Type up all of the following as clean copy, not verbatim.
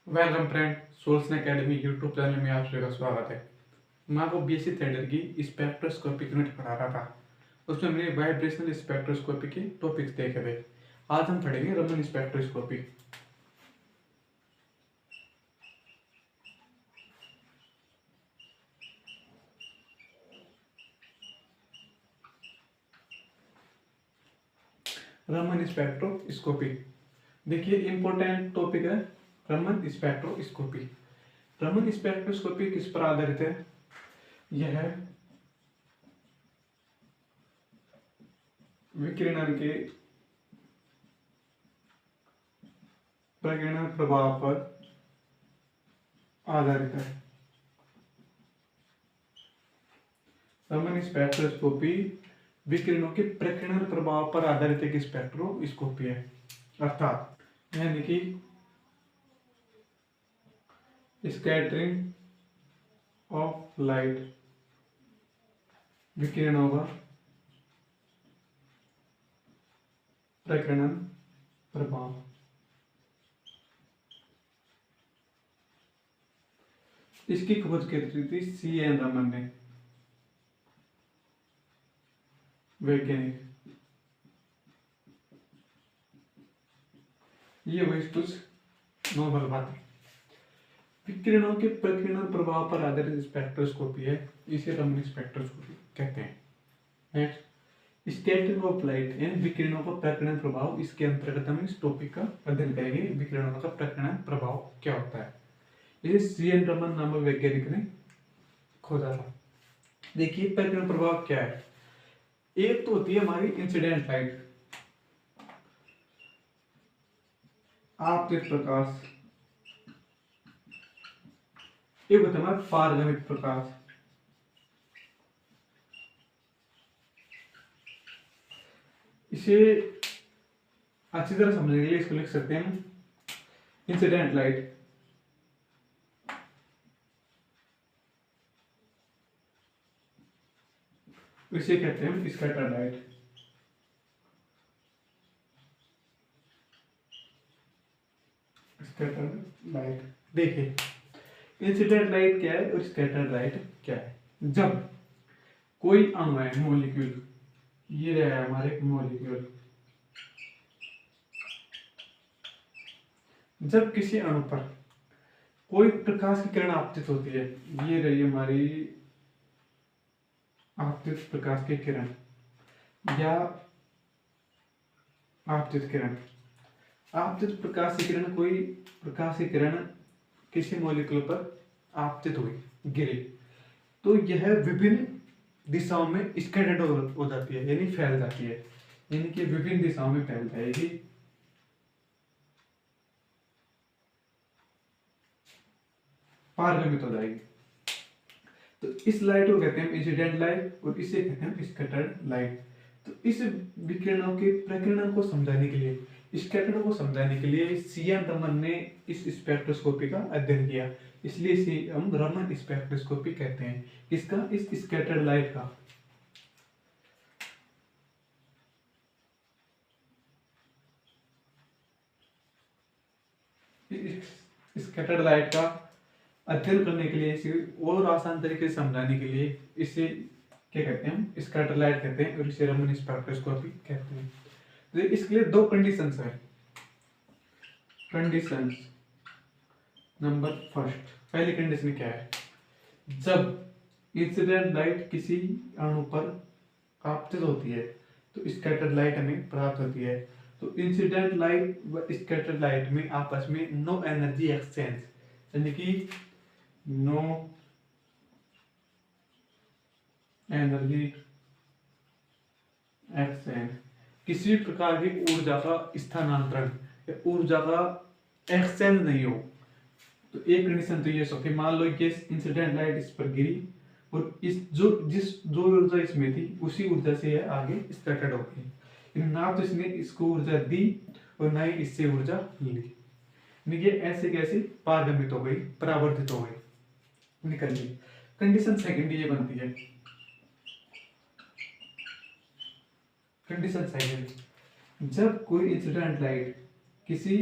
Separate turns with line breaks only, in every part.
Welcome friend, सोल्सन academy YouTube channel में आप सभी का स्वागत है। मैं आपको बीएससी थिएटर की स्पेक्ट्रोस्कोपिक यूनिट पढ़ा रहा था। उसमें मैंने वाइब्रेशनल स्पेक्ट्रोस्कोपी के टॉपिक्स देखे थे। आज हम पढ़ेंगे रमन स्पेक्ट्रोस्कोपी। रमन स्पेक्ट्रोस्कोपी देखिए, इंपॉर्टेंट टॉपिक है रमन स्पेक्ट्रोस्कोपी। रमन स्पेक्ट्रोस्कोपी किस पर आधारित है? यह विकिरण के प्रकीर्णन प्रभाव पर आधारित है। रमन स्पेक्ट्रोस्कोपी विकिरणों के प्रकीर्णन प्रभाव पर आधारित एक स्पेक्ट्रोस्कोपी है, अर्थात यानी कि स्कैटरिंग ऑफ लाइट, विकिरणों का प्रकीर्णन प्रभाव। इसकी खोज की थी C.N. रमन ने, वैज्ञानिक। ये वही कुछ नोबल बात है। विकिरणों के प्रकीर्णन प्रभाव पर आधारित स्पेक्ट्रोस्कोपी है, इसे रमन स्पेक्ट्रोस्कोपी कहते हैं। नेक्स्ट, स्कैटरिंग ऑफ लाइट यानी विकिरणों का प्रकीर्णन प्रभाव। इसके अंतर्गत हम इस टॉपिक का अध्ययन करेंगे, विकिरणों का प्रकीर्णन प्रभाव क्या होता है। इसे C.N. रमन नामक वैज्ञानिक ने खोजा था। देखिए, प्रकीर्णन प्रभाव क्या है। एक तो होती है हमारी इंसिडेंट लाइट, आपतित प्रकाश। एक होता है हमारा पारगमित प्रकाश। इसे अच्छी तरह समझने के लिए इसको लिख सकते हैं इंसिडेंट लाइट। इसे कहते हैं स्कैटर्ड लाइट। स्कैटर्ड लाइट, देखिए इंसिडेंट लाइट क्या है और स्कैटर्ड लाइट क्या है। जब कोई अणु है, मॉलिक्यूल, ये रहा हमारे मॉलिक्यूल, जब किसी अणु पर कोई प्रकाश की किरण आपतित होती है, ये रही हमारी आपतित प्रकाश की किरण या आपतित किरण। आपतित प्रकाश की किरण, कोई प्रकाश की किरण किसी मॉलिक्यूल पर आपतित हुई, गिरी, तो यह विभिन्न दिशाओं में स्कैटर्ड हो जाती है, यानी फैल जाती है, यानी कि विभिन्न दिशाओं में फैल जाएगी। पारगमित हो जाएगी। तो इस लाइट को कहते हैं इंसिडेंट लाइट और इसे कहते हैं स्कैटर्ड लाइट। तो इस विकिरणों के प्रकीर्णन को समझाने के लिए, स्कैटर्ड को समझाने के लिए C.N. रमन ने इस स्पेक्ट्रोस्कोपी का अध्ययन किया, इसलिए इसे हम रमन स्पेक्ट्रोस्कोपी कहते हैं। किसका? इस स्कैटर्ड लाइट का। स्कैटर्ड लाइट का अध्ययन करने के लिए, इसे और आसान तरीके से समझाने के लिए इसे क्या कहते हैं? स्कैटर लाइट कहते हैं और इसे रमन स्पेक्ट्रोस्कोपी कहते हैं। तो इसके लिए दो कंडीशंस है। कंडीशंस नंबर फर्स्ट, पहली कंडीशन क्या है? जब इंसिडेंट लाइट किसी अणु पर आपतित होती है तो स्कैटर लाइट हमें प्राप्त होती है। तो इंसिडेंट लाइट व स्कैटर लाइट में आपस में नो एनर्जी एक्सचेंज, यानी कि नो एनर्जी एक्सचेंज, किसी भी प्रकार की ऊर्जा का स्थानांतरण या ऊर्जा का एक्सचेंज नहीं हो। तो एक कंडीशन तो ये सकती, मान लो कि इंसिडेंट लाइट इस पर गिरी और इस जो ऊर्जा इसमें थी उसी ऊर्जा से यह आगे स्कैटर्ड हो गई, लेकिन ना तो इसने इसको ऊर्जा दी और ना ही इससे ऊर्जा ली, ये ऐसे कैसे पारगमित हो गई, परावर्तित हो गई, निकल गई। कंडीशन सेकंड ये बनती है। कंडीशन सेकंड, जब कोई इंसिडेंट लाइट किसी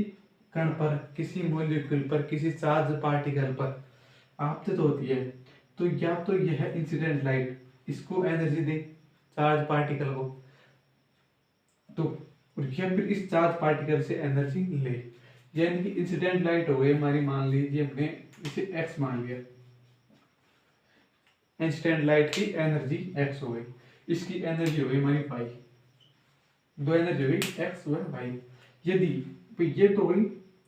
कण पर, किसी मॉलिक्यूल पर, किसी चार्ज पार्टिकल पर आपतित होती है तो या तो यह इंसिडेंट लाइट इसको एनर्जी दे, चार्ज पार्टिकल को, तो या फिर इस चार्ज पार्टिकल से एनर्जी ले। यानी कि इंसिडेंट लाइट हो गई हमारी, मान लीजिए हमने इसे एक्स मान लिया, इंसिडेंट लाइट की एनर्जी एक्स हो गई, इसकी एनर्जी हो गई हमारी वाई, दो एनर्जी हो गई एक्स व वाई। यदि तो ये तो गई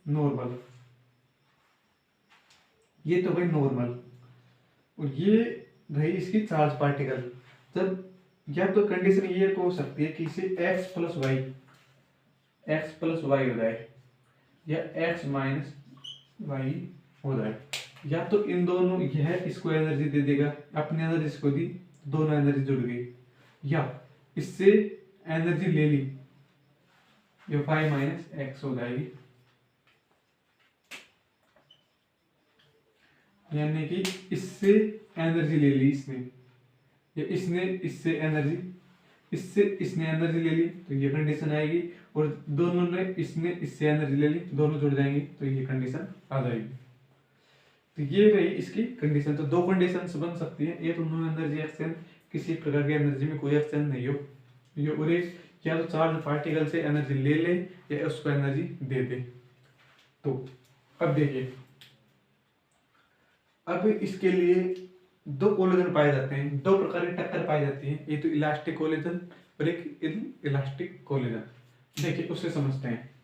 नॉर्मल, ये तो गई नॉर्मल, और ये रही इसकी चार्ज पार्टिकल। जब या तो कंडीशन ये तो हो सकती है कि इसे एक्स प्लस वाई हो जाए या एक्स माइनस वाई हो जाए, या तो इन दोनों, यह इसको एनर्जी दे देगा, अपनी एनर्जी इसको दी, दोनों एनर्जी जुड़ गई, या इससे एनर्जी ले ली, ये वाई माइनस एक्स हो जाएगी। यानी कि इससे एनर्जी ले ली इसने, या इसने इससे एनर्जी, इसने एनर्जी ले ली, तो ये कंडीशन आएगी, और दोनों ने इसने इससे एनर्जी ले ली, दोनों जुड़ जाएंगे तो ये कंडीशन आ जाएगी। तो ये रही इसकी कंडीशन। तो दो कंडीशंस बन सकती है, एक तो नो एनर्जी एक्सचेंज, किसी प्रकार की एनर्जी में कोई एक्सचेंज नहीं हो, ये और या तो चार्ज पार्टिकल से एनर्जी ले ले या उसको एनर्जी दे दे। तो अब देखिए, अब इसके लिए दो कोलिजन पाए जाते हैं, दो प्रकार की टक्कर पाई जाती है, एक तो इलास्टिक कोलिजन और एक इलास्टिक कोलिजन। देखिए उससे समझते हैं।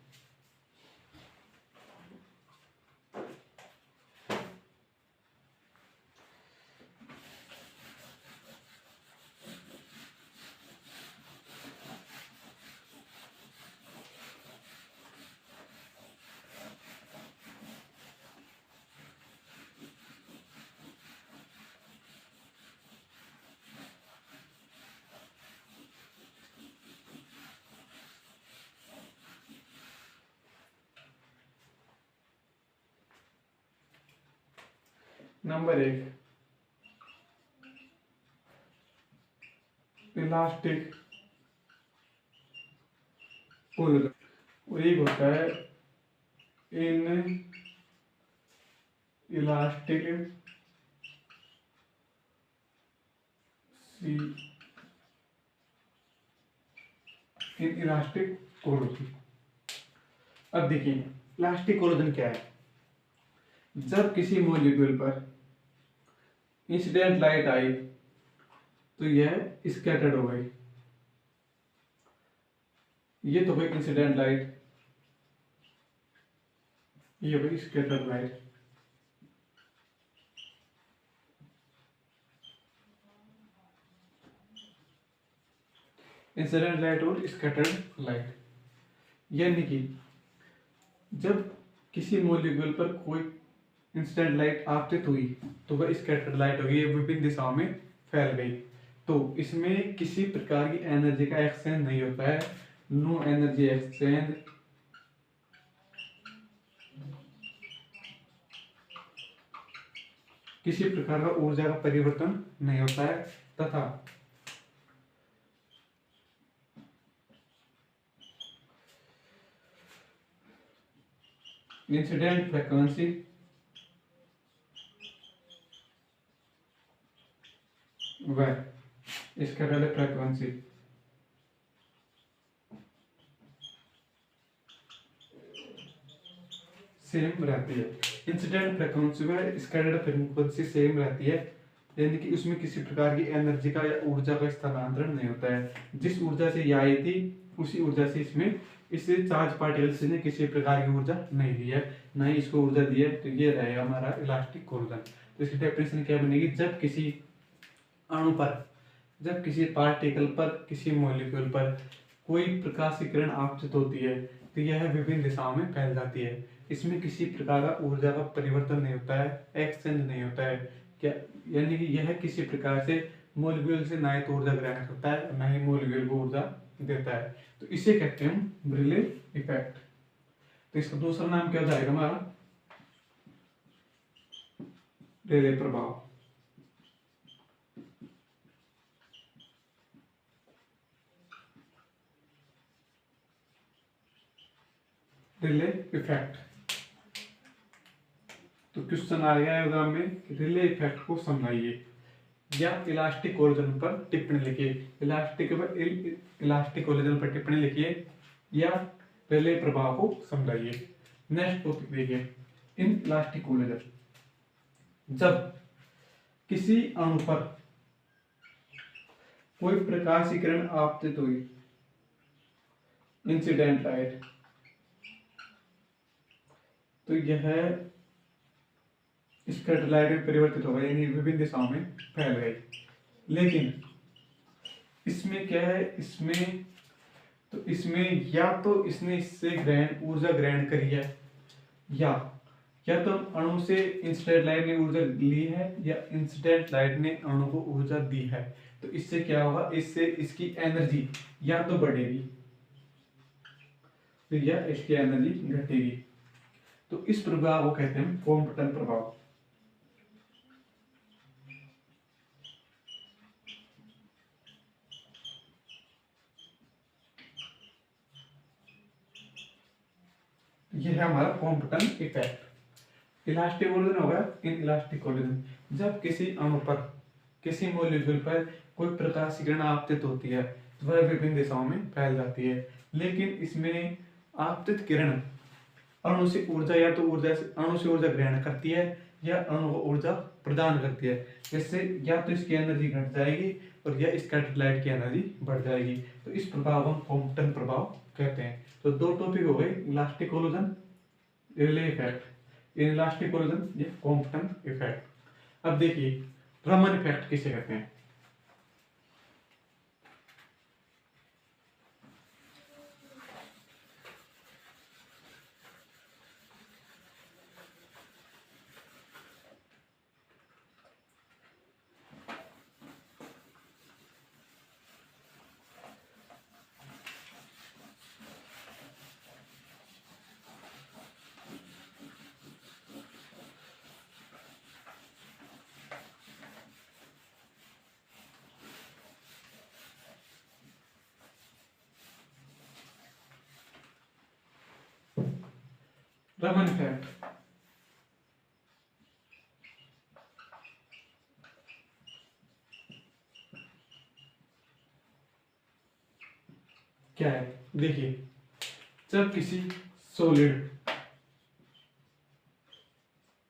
नंबर एक, इलास्टिक कोलिजन, और एक होता है इन इलास्टिक इलास्टिक कोलिजन। अब देखिए इलास्टिक कोलिजन क्या है। जब किसी मॉलिक्यूल पर इंसिडेंट लाइट आई तो यह स्कैटर्ड हो गई, ये तो भाई इंसिडेंट लाइट, ये भाई स्कैटर्ड लाइट। इंसिडेंट लाइट और स्कैटर्ड लाइट, यानी कि जब किसी मॉलिक्यूल पर कोई इंसिडेंट लाइट आपतित हुई तो वह स्कैटर्ड लाइट होगी, ये विभिन्न दिशाओं में फैल गई। तो इसमें किसी प्रकार की एनर्जी का एक्सचेंज नहीं होता है, नो एनर्जी एक्सचेंज, किसी प्रकार का ऊर्जा का परिवर्तन नहीं होता है, तथा इंसिडेंट फ्रीक्वेंसी व स्कैटर्ड फ्रीक्वेंसी सेम रहती है। इंसिडेंट फ्रीक्वेंसी व स्कैटर्ड फ्रीक्वेंसी सेम रहती है, यानी कि उसमें किसी प्रकार की एनर्जी का या ऊर्जा का स्थानांतरण नहीं होता है। जिस ऊर्जा से ये आई थी उसी ऊर्जा से इसमें इससे चार्ज पार्टिकल्स ने किसी प्रकार की ऊर्जा नहीं दी है, ना ही इसको ऊर्जा दी है। तो ये रहेगा हमारा इलास्टिक कोलिजन। तो इसकी डेफिनेशन क्या बनेगी, जब किसी अणु पर, जब किसी पार्टिकल पर, किसी मॉलिक्यूल पर कोई प्रकाश की किरण आपतित होती है तो यह विभिन्न दिशाओं में फैल जाती है, इसमें किसी प्रकार का ऊर्जा का परिवर्तन नहीं होता है, एक्सचेंज नहीं होता है क्या, यानी कि यह किसी प्रकार से मॉलिक्यूल से ना ही तो ऊर्जा ग्रहण करता है ना ही मॉलिक्यूल को ऊर्जा देता है। तो इसे कहते हैं ब्रिले इफेक्ट। तो इसका दूसरा नाम क्या हो जाएगा हमारा, रेले प्रभाव, रेले इफेक्ट। तो क्वेश्चन आ गया एग्जाम में, रिले इफेक्ट को समझाइए या इलास्टिक कोलिजन पर टिप्पणी लिखिए। इलास्टिक कोलिजन पर टिप्पणी लिखिए या रिले प्रभाव को समझाइए। नेक्स्ट टॉपिक देखिए, इन इलास्टिक कोलिजन, जब किसी अणु पर कोई प्रकाशीय किरण आपतित हुई, इंसिडेंट लाइट, तो यह स्कैटर लाइट में परिवर्तित हो गई, यानी विभिन्न दिशाओं में फैल गई। लेकिन इसमें क्या है, इसमें या तो इसने इससे ऊर्जा ग्रहण करी है, या तो अणु से इंसिडेंट लाइट ने ऊर्जा ली है, या इंसिडेंट लाइट ने अणु को ऊर्जा दी है। तो इससे क्या होगा, इससे इसकी एनर्जी या तो बढ़ेगी या इसकी एनर्जी घटेगी। तो इस प्रभाव को कहते हैं कॉम्पटन प्रभाव। यह है हमारा कॉम्पटन इफेक्ट। इलास्टिक कोलिजन होगा, इन इलास्टिक कोलिजन, जब किसी अणु पर, किसी मॉलिक्यूल पर कोई प्रकाश किरण आपतित होती है तो वह विभिन्न दिशाओं में फैल जाती है। लेकिन इसमें आपतित किरण अणु से ऊर्जा अणु से ऊर्जा ग्रहण करती है या अणु को ऊर्जा प्रदान करती है। जिससे या तो इसकी एनर्जी घट जाएगी और या स्कैटर्ड लाइट की एनर्जी बढ़ जाएगी। तो इस प्रभाव को हम कॉम्पटन प्रभाव कहते हैं। तो दो टॉपिक हो गए, elastic collision, relay effect. Elastic collision, ये कॉम्पटन इफेक्ट। अब देखिए रमन इफेक्ट किसे कहते हैं। रमन इफेक्ट क्या है, देखिए जब किसी सॉलिड,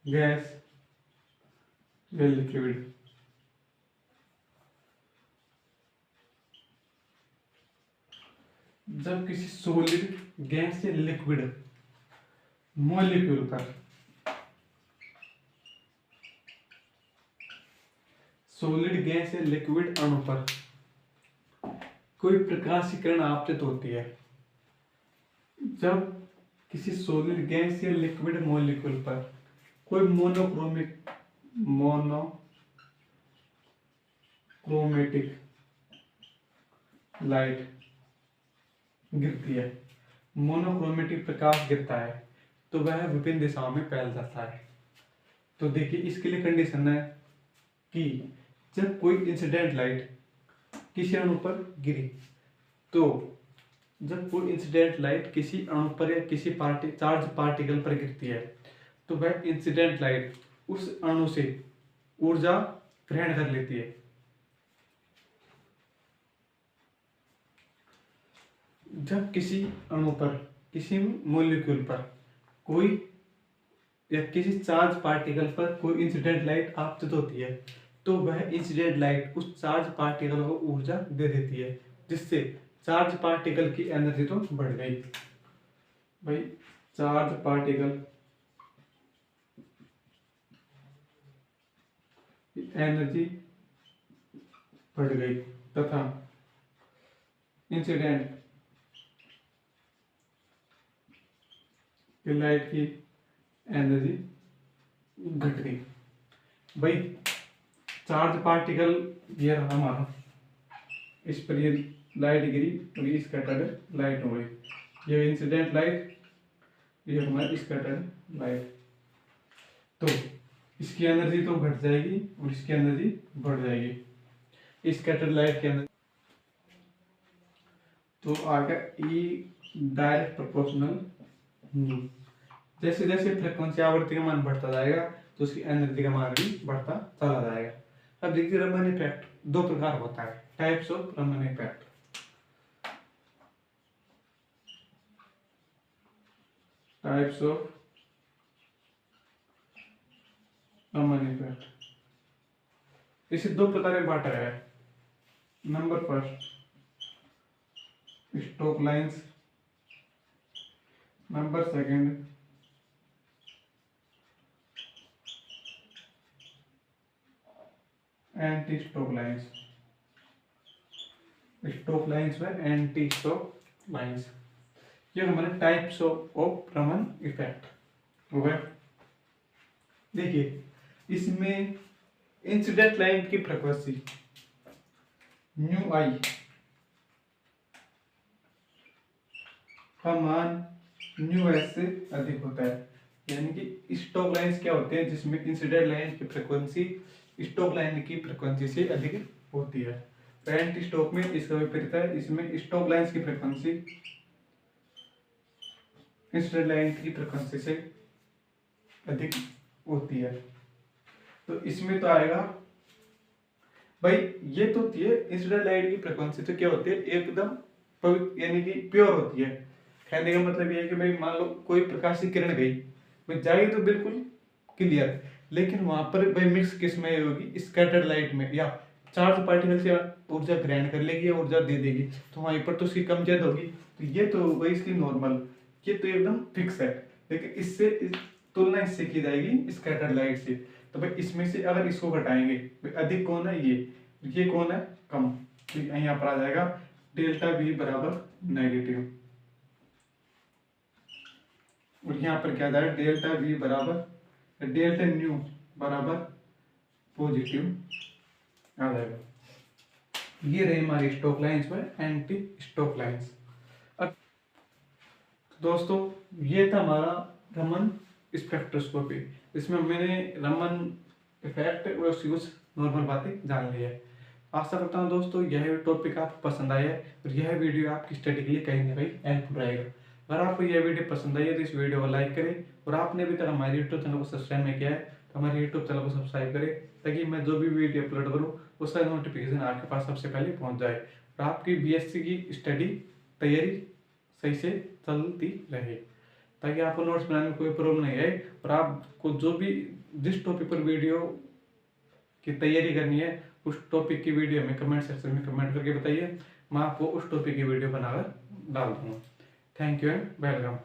गैस या लिक्विड जब किसी सॉलिड, गैस या लिक्विड मॉलिक्यूल पर, सॉलिड, गैस या लिक्विड अणु पर कोई प्रकाश किरण आपतित होती है, जब किसी सॉलिड, गैस या लिक्विड मॉलिक्यूल पर कोई मोनोक्रोमेटिक लाइट गिरती है, मोनोक्रोमेटिक प्रकाश गिरता है, तो वह विभिन्न दिशाओं में फैल जाता है। तो देखिए इसके लिए कंडीशन है कि जब कोई इंसिडेंट लाइट किसी अणु पर गिरी, तो जब कोई इंसिडेंट लाइट किसी अणु पर या किसी चार्ज पार्टिकल पर गिरती है, तो वह इंसिडेंट लाइट उस अणु से ऊर्जा ग्रहण कर लेती है। जब किसी अणु पर, किसी मॉलिक्यूल पर कोई या किसी चार्ज पार्टिकल पर कोई इंसिडेंट लाइट आपतित होती है, तो वह इंसिडेंट लाइट उस चार्ज पार्टिकल को ऊर्जा दे देती है, जिससे चार्ज पार्टिकल की एनर्जी तो बढ़ गई। भाई चार्ज पार्टिकल एनर्जी बढ़ गई तथा इंसिडेंट लाइट की एनर्जी घट गई। भाई चार्ज पार्टिकल ये रहा हमारा, इस पर ये लाइट गिरी और ये स्कैटर्ड लाइट हो गई, ये इंसिडेंट लाइट, ये हमारी स्कैटर्ड लाइट। तो इसकी एनर्जी तो घट जाएगी और इसकी एनर्जी बढ़ जाएगी, स्कैटर्ड लाइट की एनर्जी। तो आ गया ई डायरेक्ट प्रोपोर्शनल। जैसे जैसे फ्रीक्वेंसी आवृत्ति का मान बढ़ता जाएगा तो उसकी एनर्जी का मान भी बढ़ता चला जाएगा। अब देखिए रमन इफेक्ट दो प्रकार होता है, types of Raman effect. Types of Raman effect इसे दो प्रकार में बांटा है। Number first Stokes lines, number second anti Stokes lines. Stokes lines व एंटी स्टोक लाइंस, ये हमारे टाइप्स ऑफ रमन इफेक्ट हो गए। देखिए इसमें इंसिडेंट लाइन की फ्रीक्वेंसी न्यू आई का मान न्यू एस से अधिक होता है। यानी कि स्टोक लाइंस क्या होते हैं जिसमें इंसिडेंट लाइन की फ्रीक्वेंसी स्टोक लाइन की फ्रीक्वेंसी से अधिक होती है। एंटी स्टोक में इसका विपरीत है, इसमें स्टोक लाइंस की फ्रीक्वेंसी इंसिडेंट लाइन की फ्रीक्वेंसी से अधिक होती है। तो इसमें तो आएगा भाई, ये तो होती है इंसिडेंट लाइट की फ्रीक्वेंसी तो क्या होती है एकदम पवित्र यानी कि प्योर होती है। कहने का मतलब ये है कि भाई मान लो कोई प्रकाश की किरण गई, भाई जाएगी तो बिल्कुल क्लियर, लेकिन वहां पर भाई मिक्स किस में होगी, स्कैटर्ड लाइट में, या चार्ज पार्टिकल से ऊर्जा ग्रहण कर लेगी या ऊर्जा दे देगी, तो वहीं पर तो उसकी कम ज्यादा होगी। तो ये तो वही इसकी नॉर्मल, ये तो एकदम फिक्स है। लेकिन इससे तुलना इससे की जाएगी स्कैटर्ड लाइट से। तो भाई इसमें से अगर इसको घटाएंगे, भाई अधिक कौन है ये कौन है कम, तो यहाँ पर आ जाएगा डेल्टा वी बराबर नेगेटिव, और यहाँ पर क्या जाएगा डेल्टा वी बराबर डेल्टा न्यू बराबर पॉजिटिव आ जाएगा। ये रही हमारी स्टोक लाइंस व एंटी स्टोक लाइंस। अब दोस्तों ये था हमारा रमन स्पेक्ट्रोस्कोपी, इसमें मैंने रमन इफेक्ट और उसकी कुछ नॉर्मल बातें जान ली है। आशा करता हूँ दोस्तों यह टॉपिक आपको पसंद आया है और यह वीडियो आपकी स्टडी के लिए कहीं ना कहीं हेल्पफुल रहेगा। अगर आपको यह वीडियो पसंद आई है तो इस वीडियो को लाइक करें, और आपने अभी तक हमारे यूट्यूब चैनल को सब्सक्राइब नहीं किया है तो हमारे यूट्यूब चैनल को सब्सक्राइब करें, ताकि मैं जो भी वीडियो अपलोड करूँ उसका नोटिफिकेशन आपके पास सबसे पहले पहुँच जाए और आपकी बीएससी की स्टडी तैयारी सही से चलती रहे, ताकि आपको नोट्स बनाने में कोई प्रॉब्लम नहीं आए। और आपको जो भी जिस टॉपिक पर वीडियो की तैयारी करनी है उस टॉपिक की वीडियो में कमेंट सेक्शन में कमेंट करके बताइए, मैं आपको उस टॉपिक की वीडियो बनाकर डाल दूंगा। Thank you and welcome.